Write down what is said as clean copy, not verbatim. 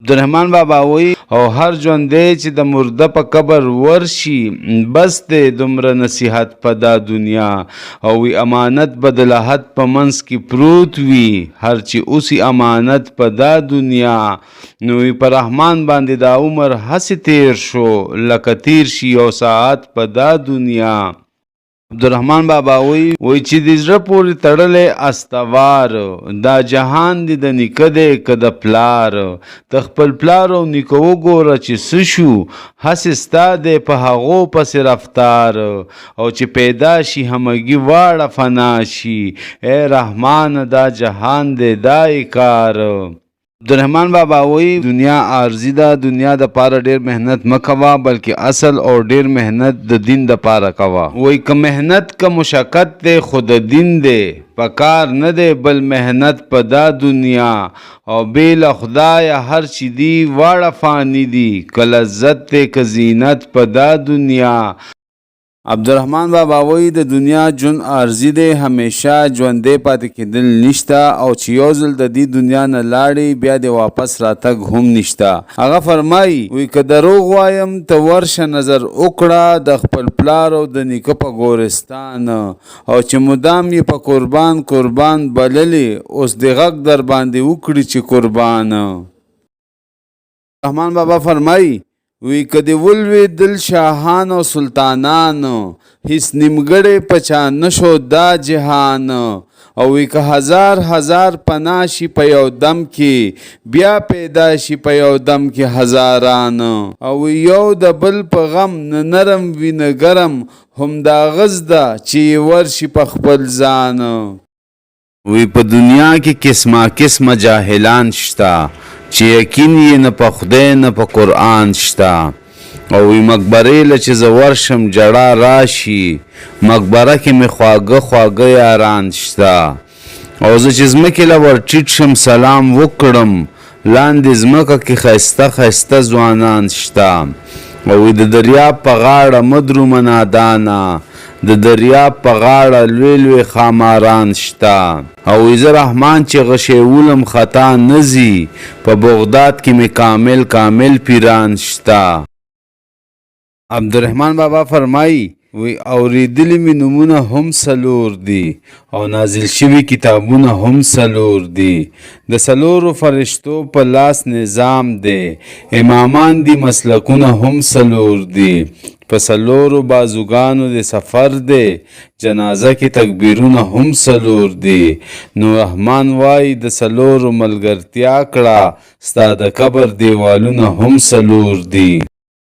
عبدالرحمن بابا وی او هر ژوندی چې د مرده په قبر ورشي بس دی دومره نصیحت په دا دنیا او وی امانت به د لحد په منځ کې پروت وي هر چې اوسي امانت په دا دنیا نو وی په رحمان باندې دا عمر هسې تیر شو لکه تیر شي یو ساعت په دا دنیا. عبدالرحمن بابا وی چې د زړه پورې تړلی استوار دا جهان دی د نیکه دی که د پلار د خپل پلار او نیکه وګوره چې څه شو هسې ستا دی په هغو پسې رفتار او چې پیدا شي همګي واړه فنا شي ای رحمان دا جهان دی دا کار. عبدالرحمن بابا وی دنیا عارضی ده دنیا د پاره ډیر مهنت مکوا بلکې اصل او ډیر مهنت د دین د پاره کوا. وی که مهنت که مشقت ده خود دین ده پکار نه ده بل مهنت په دا دنیا او بیل خدای هر چی دی واړه فانی دی که لذت ده که زینت په دا دنیا. عبدالرحمن بابا وی د دنیا جون عارضی دی همیشه ژوندی پاتې کېدل نشته او چې یو ځل د دې دنیا نه لاړې بیا د واپس راتګ هم نشته. هغه فرمایي وی که دروغ وایم ته ورشه نظر وکړه د خپل پلار او د نیکه په ګورستان او چې مدام یې په قربان قربان بللې اوس د غږ در باندې وکړي چې قربان. رحمان بابا فرمایي وی کدی ولوی دل شاهان او سلطانان هیڅ نیمګړی پچا نشو دا جهان او وی که هزار هزار پنا شي په یو دم کې بیا پیدا شي په یو دم کې هزاران او یو د بل په غم نه نرم وي نه ګرم هم دا غز ده چې ورشي په خپل ځان. وی په دنیا کې قسمه قسمه جاهلان شته چې یقین یې نه په خدای نه په قرآن شته او وی مقبرې له چې زه ورشم جړا راشي مقبره کې مې خواږه خواږه یاران شته او زه چې ځمکې له ور ټیټ شم سلام وکړم لاندې ځمکه کې ښایسته ښایسته ځوانان شته او وی د دریاب په غاړه مه درومه نادانه د دریاب په غاړه لوی لوی خاماران شته او زه رحمان چې غشیولم خطا نزي په بغداد کې مې کامل کامل پیران شته. عبدالرحمن بابا فرمایي وی اوریدلی می نمونه هم سلور دی او نازل شوی کتابونه هم سلور دی د سلورو فرشتو په لاس نظام دی امامان دی مسلکونه هم سلور دی په سلورو بازوګانو د سفر دی جنازه کې تکبیرونه هم سلور دی نو رحمان وای د سلورو ملګرتیا کړه ستا د قبر دیوالونه هم سلور دی.